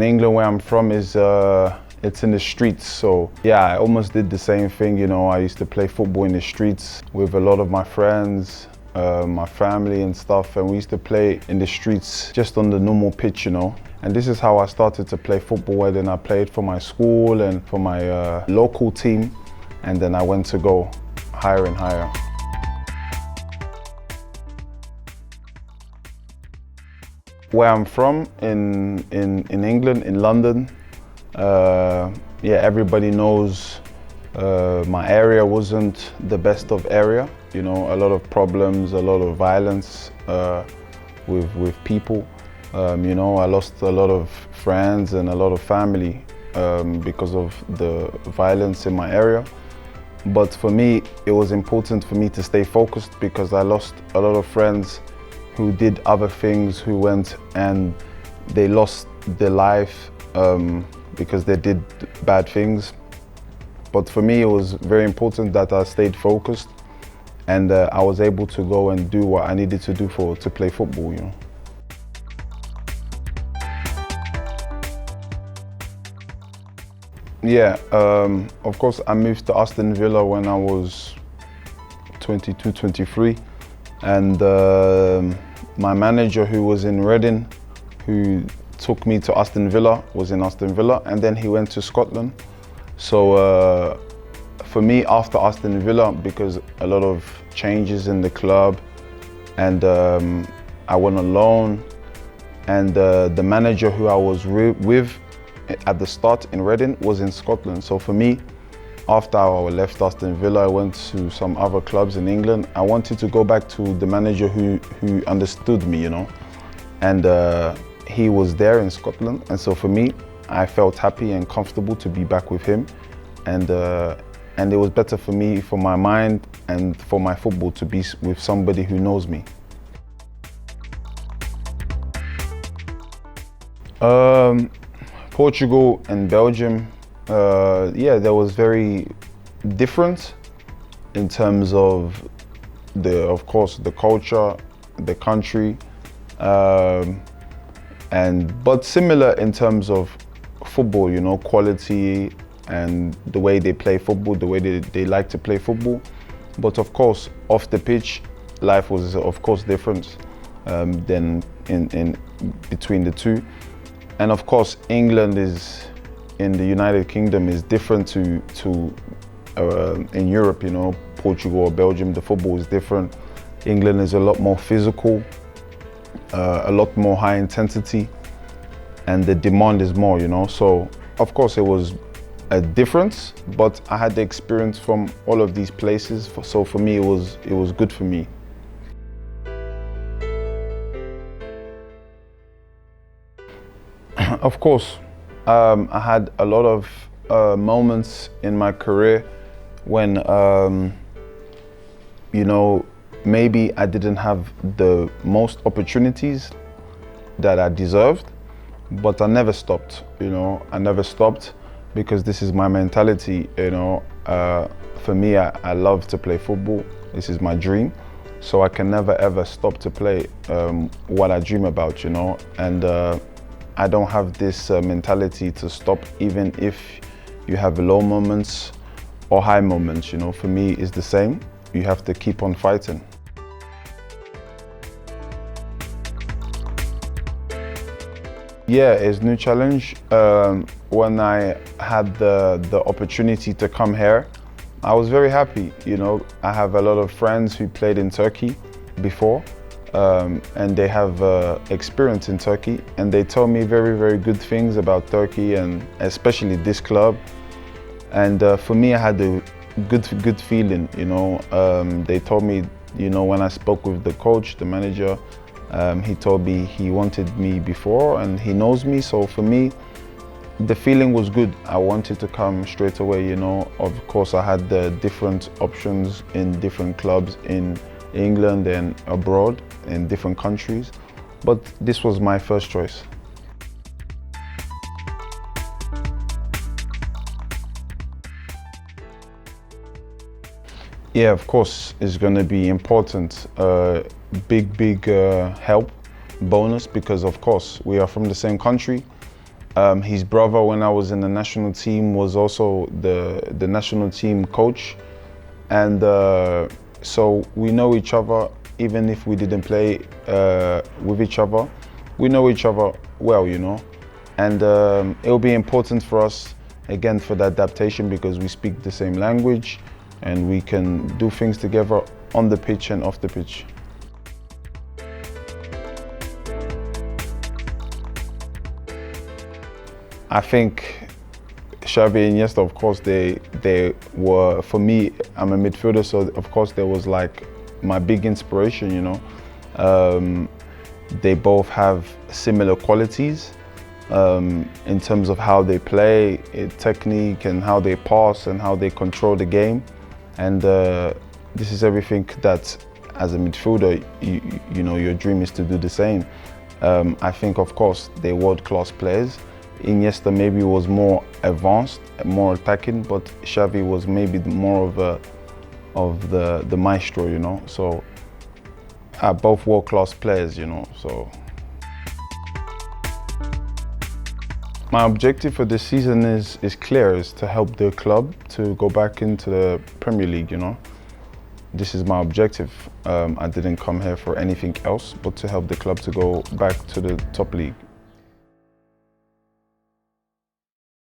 England, where I'm from, is it's in the streets. So yeah, I almost did the same thing. You know, I used to play football in the streets with a lot of my friends, my family and stuff, and we used to play in the streets just on the normal pitch, you know. And this is how I started to play football. And then I played for my school and for my local team, and then I went to go higher and higher. Where I'm from, in England, in London, yeah, everybody knows my area wasn't the best of area. You know, a lot of problems, a lot of violence with people. You know, I lost a lot of friends and a lot of family because of the violence in my area. But for me, it was important for me to stay focused because I lost a lot of friends who did other things, who went and they lost their life because they did bad things. But for me, it was very important that I stayed focused and I was able to go and do what I needed to do to play football, you know. Yeah, of course, I moved to Aston Villa when I was 22, 23. And my manager, who was in Reading, who took me to Aston Villa, was in Aston Villa, and then he went to Scotland. So for me, after Aston Villa, because a lot of changes in the club, and I went on loan, and the manager who I was with at the start in Reading was in Scotland. So for me, after I left Aston Villa, I went to some other clubs in England. I wanted to go back to the manager who understood me, you know, and he was there in Scotland. And so for me, I felt happy and comfortable to be back with him, and it was better for me, for my mind and for my football, to be with somebody who knows me. Portugal and Belgium, yeah, there was very different in terms of of course, the culture, the country, but similar in terms of football, you know, quality and the way they play football, the way they like to play football. But of course, off the pitch, life was of course different than in between the two. And of course, England is, in the United Kingdom, is different to in Europe, you know, Portugal or Belgium. The football is different. England is a lot more physical, a lot more high intensity, and the demand is more, you know. So of course it was a difference, but I had the experience from all of these places. So for me, it was good for me. Of course, I had a lot of moments in my career when, you know, maybe I didn't have the most opportunities that I deserved, but I never stopped, you know. I never stopped because this is my mentality, you know. For me, I love to play football. This is my dream. So I can never ever stop to play what I dream about, you know. And I don't have this mentality to stop, even if you have low moments or high moments, you know. For me, it's the same. You have to keep on fighting. Yeah, it's a new challenge. When I had the opportunity to come here, I was very happy, you know. I have a lot of friends who played in Turkey before. And they have experience in Turkey, and they told me very, very good things about Turkey, and especially this club. And for me, I had a good feeling, you know. They told me, you know, when I spoke with the coach, the manager, he told me he wanted me before and he knows me. So for me, the feeling was good. I wanted to come straight away, you know. Of course, I had the different options in different clubs in England and abroad in different countries, but this was my first choice. Yeah, of course, it's going to be important. Big help, bonus, because of course we are from the same country, His brother, when I was in the national team, was also the national team coach. And so we know each other, even if we didn't play with each other. We know each other well, you know. And it'll be important for us, again, for the adaptation, because we speak the same language and we can do things together on the pitch and off the pitch. I think Xavi and Iniesta, of course, they were, for me, I'm a midfielder, so of course there was like my big inspiration, you know. They both have similar qualities in terms of how they play, technique, and how they pass and how they control the game. And this is everything that, as a midfielder, you know, your dream is to do the same. I think, of course, they're world-class players. Iniesta maybe was more advanced, more attacking, but Xavi was maybe more of the maestro, you know. So both world-class players, you know. So my objective for this season is clear: is to help the club to go back into the Premier League, you know. This is my objective. I didn't come here for anything else but to help the club to go back to the top league.